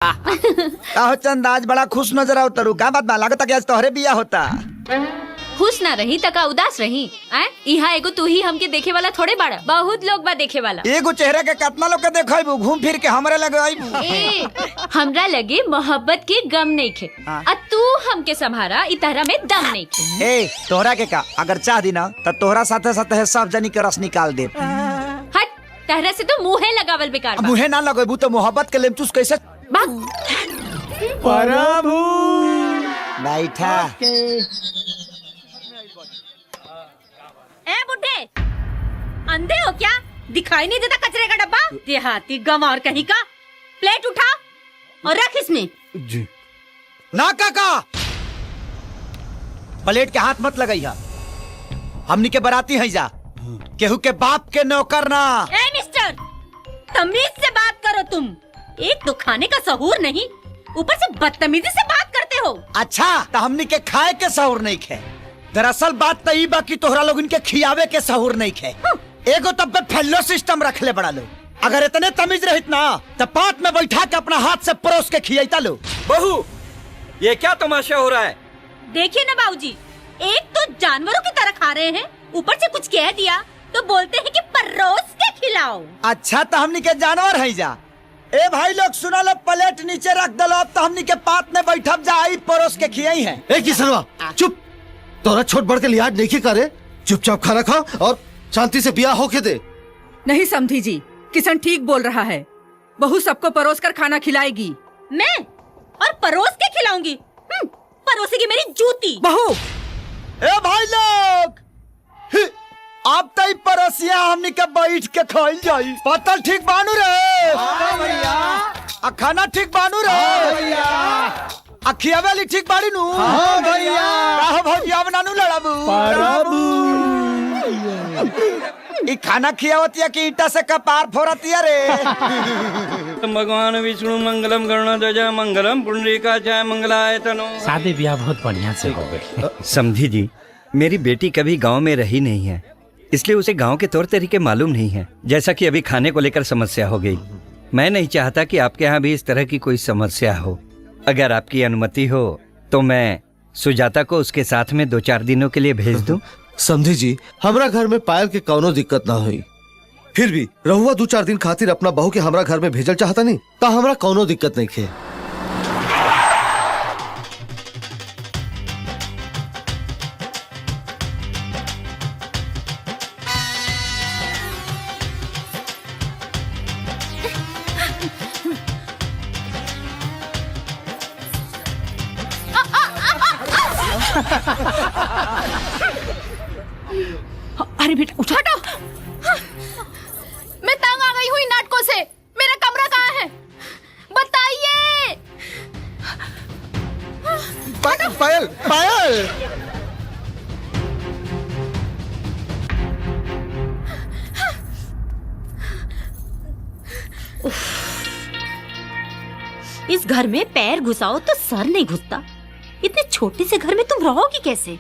का हो चंद, आज बड़ा खुश नजर आओ तरू, का बात बा? लागत कि आज तोहरे बिया होता। खुश ना रही तका उदास रही। यहाँ एगो तू ही हमके देखे वाला थोड़े बाड़ा, बहुत लोग बा देखे वाला। एगो चेहरे के कितना लोग के देखबू, घूम फिर के हमरे लगे आइबू। हमरा लगे मोहब्बत के गम नहीं खे, आ तू हमके संभारा इ तरह में दम नहीं खे। ए तोहरा के का, अगर चाह दी ना तो तोहरा साथे साथे सब जनी के रस निकाल दे। हट, तरह से तो मुँहे लगावल बेकार बा। मुँहे ना लगेबू तो मोहब्बत के लेमचूस कैसे? प्रभु बैठा। ए बुड्ढे, अंधे हो क्या? दिखाई नहीं देता कचरे का डब्बा? देहाती गंवार कहीं का। प्लेट उठा और रख इसमें। जी। ना काका, प्लेट के हाथ मत लगाइया, हमनी के बराती है जा, केहू के बाप के नौकर ना। ए मिस्टर, तमीज से बात करो तुम। एक तो खाने का सहूर नहीं, ऊपर से बदतमीजी से बात करते हो। अच्छा, तो हमनी के खाए के सहूर नहीं खे। दरअसल बात तो ई बा कि तोहरा लोग इनके खियावे के सहूर नहीं खे। एगो तब पे फेलो सिस्टम रख ले बड़ा लो। अगर इतने तमीज रहित ना तो पात में बैठा के अपना हाथ से परोस के खियाता लो। बहू, ये क्या तमाशा हो रहा है? देखिए ना बाबूजी, एक तो जानवरों की तरह खा रहे हैं, ऊपर से कुछ कह दिया तो बोलते हैं कि परोस के खिलाओ। अच्छा, तो हमनी के जानवर है जा। ए भाई लोग सुना लो, प्लेट नीचे रख दलो, अब तो हमनी के पात में बैठब जा, आई परोस के खियाई है। ए किसनवा, चुप। तोरा छोट बड़ के लिहाज नहीं करे, चुपचाप खाना खा और शांति से बिया होके दे। नहीं समझी जी, किशन ठीक बोल रहा है। बहू सबको परोस कर खाना खिलाएगी। मैं और परोस के खिलाऊंगी? परोसेगी मेरी जूती। बहू, ए भाई लोग, आप तई परोसिया हमनी के बैठ के खाइल जाई। पतल ठीक बानू रे? हां भैया। आ खाना ठीक बानू रे? हां भैया। आ खियावेली ठीक बाड़ी नु? हां भैया। काहो भौजिया बनानू लड़ाबू? प्रभु। ई खाना खियावतिया कि ईटा से कपार फोड़तिया रे? भगवान विष्णु मंगलम गरुड़ध्वज मंगलम पुंडरीकाक्षाय मंगलाय तनो। शादी ब्याह बहुत बढ़िया से हो गई। समझी जी, मेरी बेटी कभी गांव में रही नहीं है, इसलिए उसे गांव के तौर तरीके मालूम नहीं है। जैसा कि अभी खाने को लेकर समस्या हो गई, मैं नहीं चाहता कि आपके यहाँ भी इस तरह की कोई समस्या हो। अगर आपकी अनुमति हो तो मैं सुजाता को उसके साथ में 2-4 दिनों के लिए भेज दूं। समझी जी, हमरा घर में पायल के कौनो दिक्कत ना हुई। फिर भी रहुआ 2-4 दिन खातिर अपना बहू के हमरा घर में भेजल चाहता नहीं, तो हमरा कौनो दिक्कत नहीं खे। अरे बेटा उठा। मैं तंग आ गई हुई नाटकों से। मेरा कमरा कहाँ है? बताइए। पायल, पायल। इस घर में पैर घुसाओ तो सर नहीं घुसता। इतने छोटे से घर में तुम रहोगी कैसे?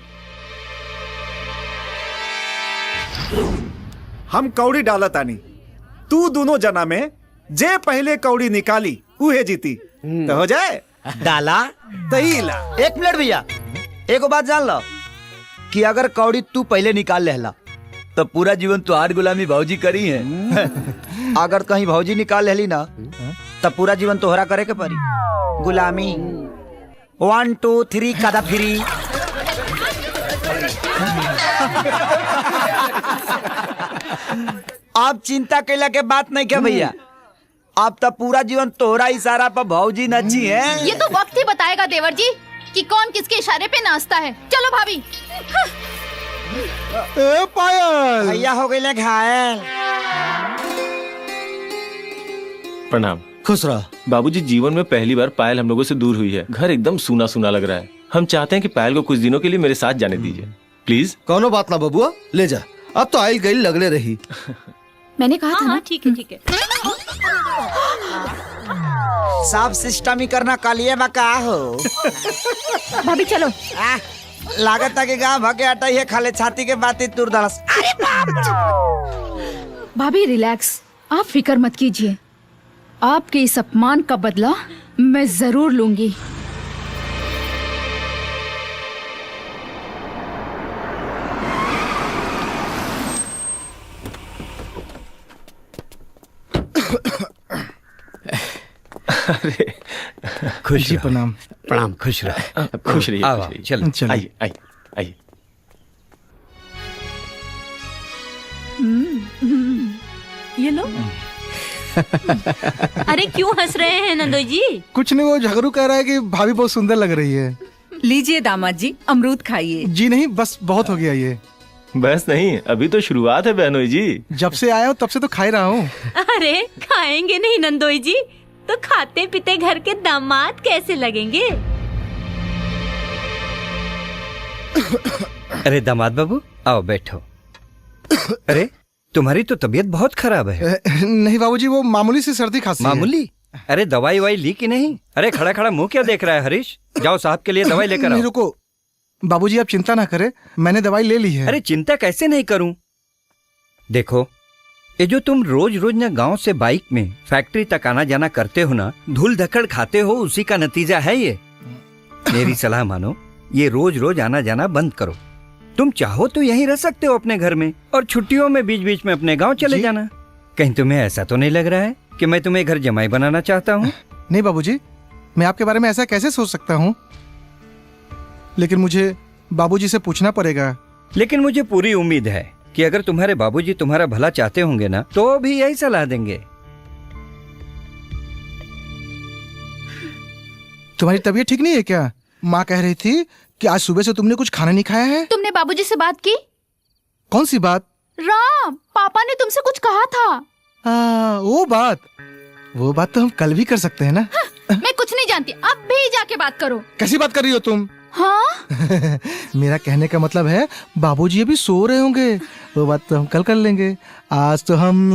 हम कौड़ी डाला तानी, तू दोनों जना में जे पहले कौड़ी निकाली उहे जीती। तो हो जाए डाला तहीला। 1 मिनट भैया, एगो बात जान लो कि अगर कौड़ी तू पहले निकाल लेहला तो पूरा जीवन तुहार गुलामी भौजी करी है। अगर कहीं भौजी निकाल लेली ना तब पूरा जीवन तोहरा करे के पड़ी गुलामी। 1 2 3 कदा फिरी। आप चिंता कैला के बात नहीं क्या भैया, आप तो पूरा जीवन तोहरा इशारा पर भौजी नची है। ये तो वक्त ही बताएगा देवर जी कि कौन किसके इशारे पे नाचता है। चलो भाभी। ए पायल, भैया हो गई घायल। प्रणाम। खुश रहा। बाबूजी, जीवन में पहली बार पायल हम लोगों से दूर हुई है। घर एकदम सूना सूना लग रहा है। हम चाहते हैं कि पायल को कुछ दिनों के लिए मेरे साथ जाने दीजिए, प्लीज। कौनो बात ना बबुआ, ले जा। अब तो आयल गई लगले रही। मैंने कहा था ना। ठीक है ठीक है। सब सिस्टम ही करना कालिए बका हो। भाभी चलो। लागत है कि गाँव भगे आटा ही खाले छाती के बात तुर दलस। अरे भाभी रिलैक्स, आप फिक्र मत कीजिए। आपके इस अपमान का बदला मैं जरूर लूंगी। अरे खुश जी रहो। प्रणाम। प्रणाम। खुश रहो। खुश रहिए, आओ, खुश आओ, रहिए। चलो। चलो। आइए आइए आइए। ये लो। अरे क्यों हंस रहे हैं नंदोई जी? कुछ नहीं, वो झगड़ू कह रहा है कि भाभी बहुत सुंदर लग रही है। लीजिए दामाद जी, अमरूद खाइए। जी नहीं, बस बहुत हो गया ये। बस नहीं, अभी तो शुरुआत है बहनोई जी। जब से आया हूँ तब से तो खा ही रहा हूँ। अरे खाएंगे नहीं नंदोई जी तो खाते पीते घर के दामाद कैसे लगेंगे? अरे दामाद बाबू, आओ बैठो। अरे तुम्हारी तो तबीयत बहुत खराब है। नहीं बाबूजी, वो मामूली सी सर्दी खांसी है। मामूली? अरे दवाई वाई ली कि नहीं? अरे खड़ा खड़ा मुंह क्या देख रहा है हरीश? जाओ साहब के लिए दवाई लेकर नहीं आओ। रुको बाबूजी, आप चिंता ना करें, मैंने दवाई ले ली है। अरे चिंता कैसे नहीं करूं? देखो, ये जो तुम रोज रोज ना गांव से बाइक में फैक्ट्री तक आना जाना करते हो ना, धूल धक्कड़ खाते हो, उसी का नतीजा है ये। मेरी सलाह मानो, ये रोज रोज आना जाना बंद करो। तुम चाहो तो यहीं रह सकते हो अपने घर में, और छुट्टियों में बीच बीच में अपने गांव चले जाना। कहीं तुम्हें ऐसा तो नहीं लग रहा है कि मैं तुम्हें घर जमाई बनाना चाहता हूँ? नहीं बाबूजी, मैं आपके बारे में ऐसा कैसे सोच सकता हूँ, लेकिन मुझे बाबूजी से पूछना पड़ेगा। लेकिन मुझे पूरी उम्मीद है कि अगर तुम्हारे बाबूजी तुम्हारा भला चाहते होंगे ना, तो भी यही सलाह देंगे। तुम्हारी तबीयत ठीक नहीं है क्या? माँ कह रही थी कि आज सुबह से तुमने कुछ खाना नहीं खाया है। तुमने बाबूजी से बात की? कौन सी बात? राम, पापा ने तुमसे कुछ कहा था। वो बात तो हम कल भी कर सकते हैं ना। मैं कुछ नहीं जानती, अब भी जाके बात करो। कैसी बात कर रही हो तुम? हाँ? मेरा कहने का मतलब है बाबूजी अभी सो रहे होंगे, वो बात तो हम कल कर लेंगे। आज तो हम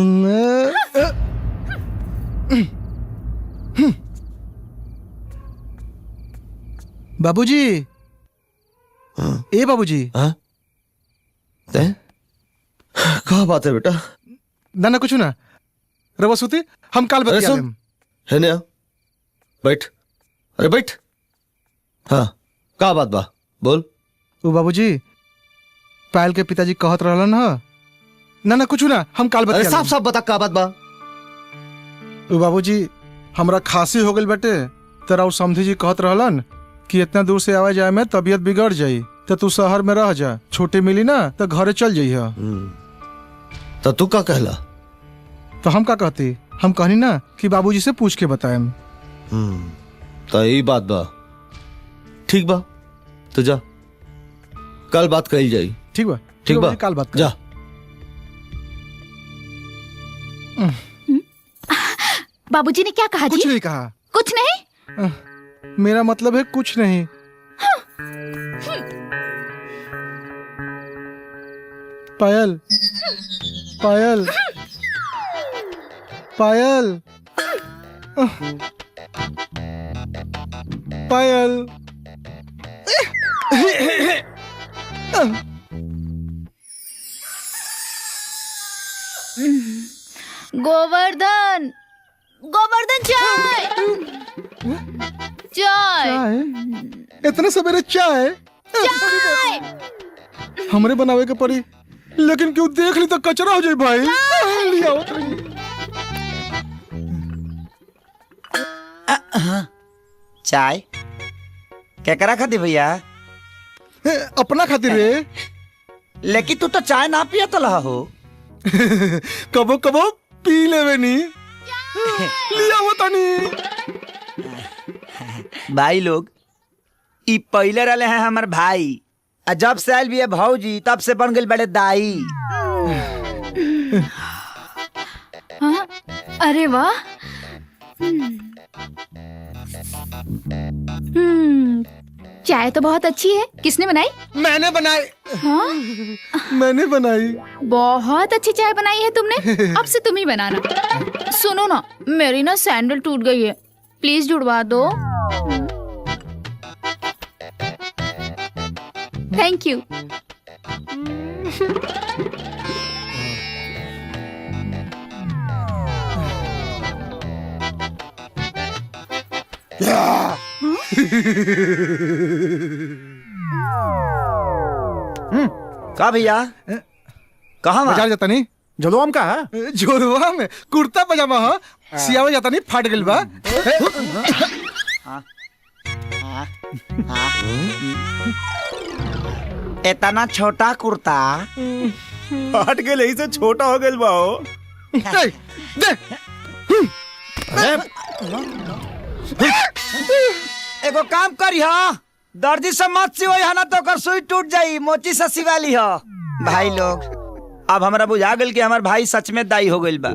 बाबूजी। ए बाबूजी। हाँ? कहा बात है बेटा? ना कुछ ना, रवसूती हम काल अरे बतिया सुन, लेम। है ना, बैठ। अरे बैठ। हाँ, का बात बा, बोल। ओ बाबूजी, पायल के पिताजी कहत रहलन ह। ना कुछ ना, हम काल अरे बतिया साफ लेम। साफ बता का बात बा। ओ बाबूजी, हमरा खांसी हो गई बटे, तेरा समधी जी कहत रहलन कि इतना दूर से आवे जाए में तबीयत बिगड़ जाई, तो तू शहर में रह जा, छुट्टी मिली ना तो घरे चल जाइए। तो तू का कहला? तो हम का कहती, हम कहनी ना कि बाबूजी से पूछ के बताएम। तो यही बात बा, ठीक बा, तो जा, कल बात कही जाई। ठीक बा, ठीक बा, बाबूजी, काल बात कर। जा। बाबूजी ने क्या कहा कुछ जी? नहीं कहा। कुछ नहीं? मेरा मतलब है कुछ नहीं। पायल, पायल, पायल, पायल। गोवर्धन, गोवर्धन चाय, चाय, चाय? इतने सवेरे चाय? चाय। हमरे बनावे के पड़ी, लेकिन क्यों देख ली तो कचरा हो जाए भाई। लिया आओ तो। चाय केकरा खाती भैया? अपना खातिर रे। लेकिन तू तो चाय ना पिया तो लहा हो। कबो कबो पी लेवे नी। लिया वो तनी। भाई लोग, ई पहले रहे हैं हमार भाई, आ जब से आयल भी है भौजी तब से बन गई बड़े दाई। हाँ? अरे वाह। चाय तो बहुत अच्छी है। किसने बनाई? मैंने बनाई। हाँ? मैंने बनाई। बहुत अच्छी चाय बनाई है तुमने। अब से तुम ही बनाना। सुनो ना, मेरी ना सैंडल टूट गई है, प्लीज जुड़वा दो। Thank you. का भैया कहाँ बाजार जाता नहीं जलो का है जोरवा में कुर्ता पजामा हो सियावे जाता नहीं फाट गइल बा इतना छोटा कुर्ता हट गए यही से छोटा हो गइल बा हो। दे दे एगो काम करी हा दर्जी से मत सिवई है ना तो कर सुई टूट जाई मोची से सिवाली हा। भाई लोग अब हमरा बुझा गेल कि हमार भाई सच में दाई हो गइल बा।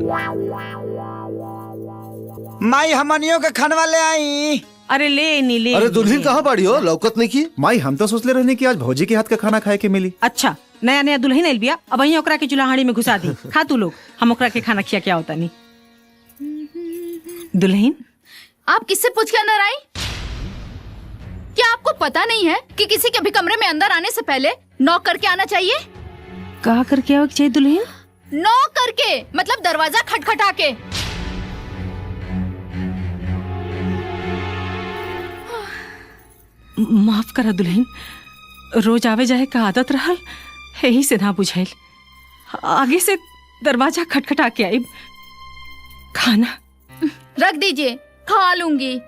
माई हमनियों के खनवा ले आई। अरे ले नी ले अरे दुल्हन कहाँ बाड़ी हो लौकत नहीं की। माई हम तो सोचले रहने कि आज भौजी के हाथ का खाना खाए के मिली। अच्छा नया नया दुल्हन आइल बिया अब वहीं ओकरा के चूल्हाड़ी में घुसा दी खा तू लोग हम ओकरा के खाना खिया क्या होता नहीं। दुल्हन आप किससे पूछ के अंदर आई? क्या आपको पता नहीं है कि किसी के भी कमरे में अंदर आने से पहले नॉक करके आना चाहिए? कहा करके आओ चाहिए दुल्हन? नॉक करके मतलब दरवाजा खटखटा के। माफ करा दुल्हन रोज आवे जाए का आदत रहल यही से ना बुझाइल। आगे से दरवाजा खटखटा के आई। खाना रख दीजिए खा लूंगी।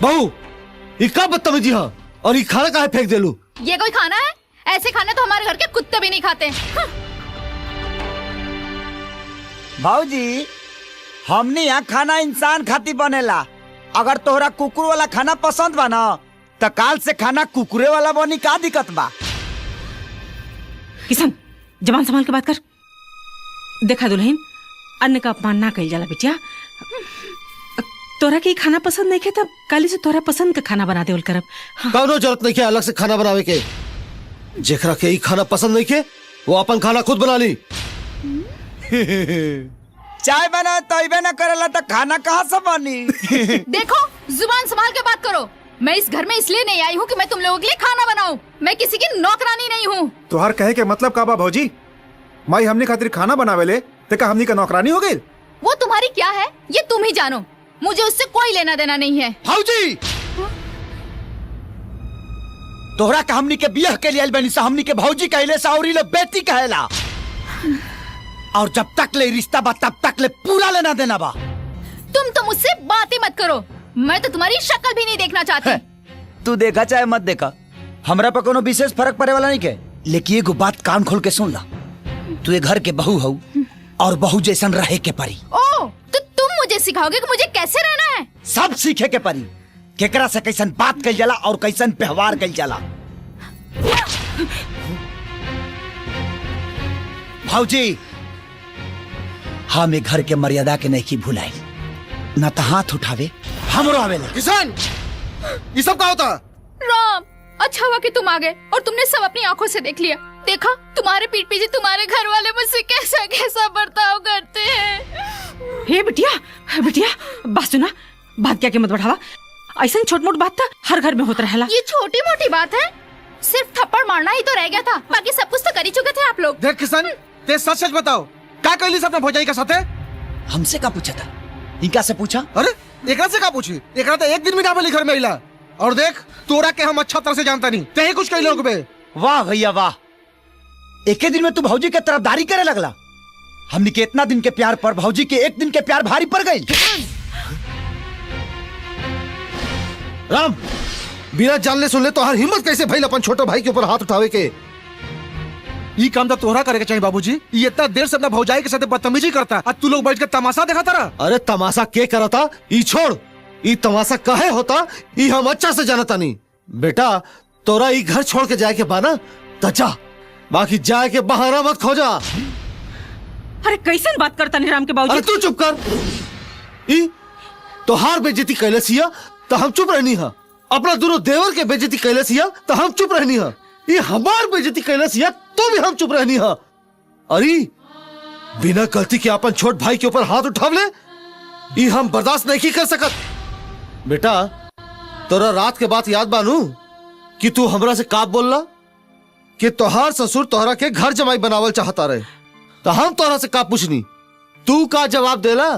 बहू ये का बदतमीजी है और ये खाना काहे फेंक देलू। ये कोई खाना है? ऐसे खाने तो हमारे घर के कुत्ते भी नहीं खाते। भाऊजी हमने यहाँ खाना इंसान खाती बनेला। अगर तोहरा कुकुर वाला खाना पसंद बा ना तो काल से खाना कुकुरे वाला बनी। का दिक्कत बा? किशन जबान संभाल के बात कर। देखा दुल्हन अन्न का अपमान ना कइल जाला बिटिया। तोरा के खाना पसंद नहीं खे तब काली से तोरा पसंद का खाना बना देवल करब। हाँ। कौनो जरूरत नहीं के अलग से खाना बनावे के। जेकरा के ई खाना पसंद नहीं के वो अपन खाना खुद बना ली। चाय बना तो ना करेला तो खाना कहाँ से बनी? देखो जुबान संभाल के बात करो। मैं इस घर में इसलिए नहीं आई हूँ कि मैं तुम लोगों के लिए खाना बनाऊं। मैं किसी की नौकरानी नहीं हूँ। तुहार कहे के मतलब का बा भौजी? माई हमने खातिर खाना बनावे ले ते का हमनी का नौकरानी हो गई? वो तुम्हारी क्या है ये तुम ही जानो। मुझे उससे कोई लेना देना नहीं है। भाऊजी तोहरा का हमनी के बियाह के लिए आइल बनी सा हमनी के भौजी कहले सा और ले बेटी कहेला। और जब तक ले रिश्ता बा तब तक ले पूरा लेना देना बा। तुम तो मुझसे बात ही मत करो। मैं तो तुम्हारी शक्ल भी नहीं देखना चाहती। तू देखा चाहे मत देखा हमरा पर कोनो विशेष फर्क पड़े वाला नहीं के। लेकिन एगो बात कान खोल के सुन ला। तू ये घर के बहू हो और बहू जैसन रहे के परी। ओ तो तुम मुझे सिखाओगे कि मुझे कैसे रहना है? सब सीखे के परी। केकरा से कैसन बात कइल जाला और कैसन व्यवहार कइल जाला। भाऊजी हम एक घर के मर्यादा के नहीं की भुलाई। न तो हाथ उठावे हमरो आवेला। किसान ये सब का होता? राम अच्छा हुआ कि तुम आ गए और तुमने सब अपनी आंखों से देख लिया। देखा तुम्हारे पीठ पीछे तुम्हारे घर वाले मुझसे कैसा कैसा बर्ताव करते हैं। हे बिटिया बिटिया बात सुना। बात क्या मत बढ़ावा। ऐसा छोट मोट बात था हर घर में होता रहेला। ये छोटी मोटी बात है। सिर्फ थप्पड़ मारना ही तो रह गया था। बाकी सब कुछ तो कर ही चुके थे आप लोग। देख किसान ते सच सच बताओ का कहली अपने भौजाई का साथे? हमसे का पूछा था? इनका से पूछा। अरे एकरा से का पूछी? एकरा तो एक दिन भी ना बोली घर में आइला। और देख तोरा के हम अच्छा तरह से जानता नहीं ते ही कुछ कह लोग बे। वाह भैया वाह। एक दिन में तू भौजी के तरफदारी करे लगला। हमने के इतना दिन के प्यार पर भौजी के एक दिन के प्यार भारी पड़ गई। राम बिना जानले सुनले तो हर हिम्मत कैसे भइल अपन छोटे भाई के ऊपर हाथ उठावे के? ये काम तो तोहरा करे के चाहिए बाबूजी। ये इतना देर से अपना भौजाई के साथ बदतमीजी करता और तू लोग बैठ के तमाशा देखा तारा। अरे तमाशा के करता? ई छोड़ ई तमाशा काहे होता ई हम अच्छा से जानता नहीं। बेटा तोरा ई घर छोड़ के जाए के बाना तो जा, बाकी जाए के बहाना मत खोजा। अरे कैसन बात करता नहीं राम के बाबूजी। अरे तू चुप कर। ई तोहार बेइज्जती कैले सिया तो हम चुप रहनी है। अपना दोनों देवर के बेइज्जती कैले सिया तो हम चुप रहनी है। ये हमार बेइज्जती कैले सिया तो भी हम चुप रहनी है। अरे बिना गलती के अपन छोट भाई के ऊपर हाथ उठाव ले ये हम बर्दाश्त नहीं कर सकत। बेटा तोरा रात के बात याद बानू कि तू हमरा से का बोलला कि तोहार ससुर तोहरा के घर जमाई बनावल चाहता रहे, तो हम तोहरा से का पूछनी, तू का जवाब देला?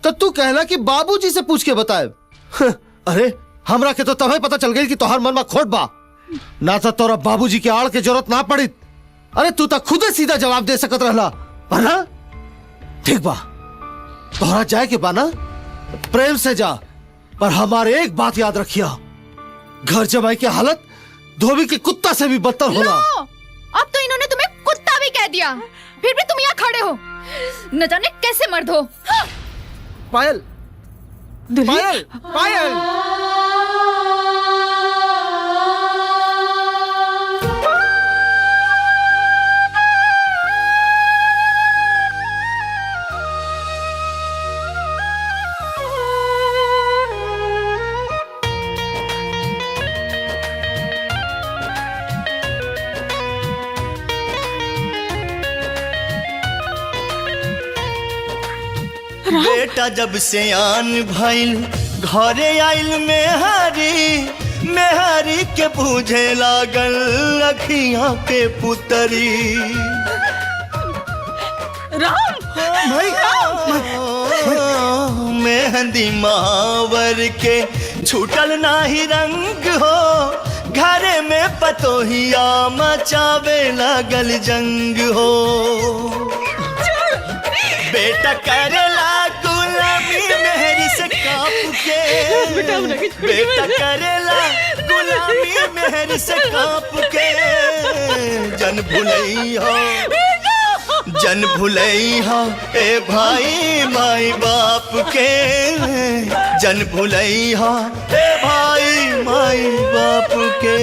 तो तू कहला कि बाबूजी से पूछ के बताए। अरे हमरा के तो तभी पता चल गई कि तोहार मन में खोट बा, ना तो तोरा बाबूजी के आड़ के जरूरत ना पड़ी। अरे तू तो खुदे सीधा जवाब दे सकत रहला, है ना? ठीक बा, तोहरा जाए के बा ना, प्रेम से जा, पर हमारे एक बात याद रखिया, घर जमाई की हालत धोबी के कुत्ता से भी बदतर होला। अब तो इन्होंने तुम्हें कुत्ता भी कह दिया, फिर भी तुम यहाँ खड़े हो, न जाने कैसे मर्द हो। हाँ। पायल पायल पायल बेटा जब से आन भइल घरे आइल मेहरी के पूछे लागल अखियां के पुतरी। राम मेहंदी महावर के छूटल नाही रंग हो, घरे में पतोहिया मचावे लागल जंग हो। बेटा करेला गुलामी मेहरी से काप के, बेटा करेला गुलामी मेहरी से काप के, जन भुलई हो ए भाई माई बाप के, जन भुलई हो ए भाई माई बाप के।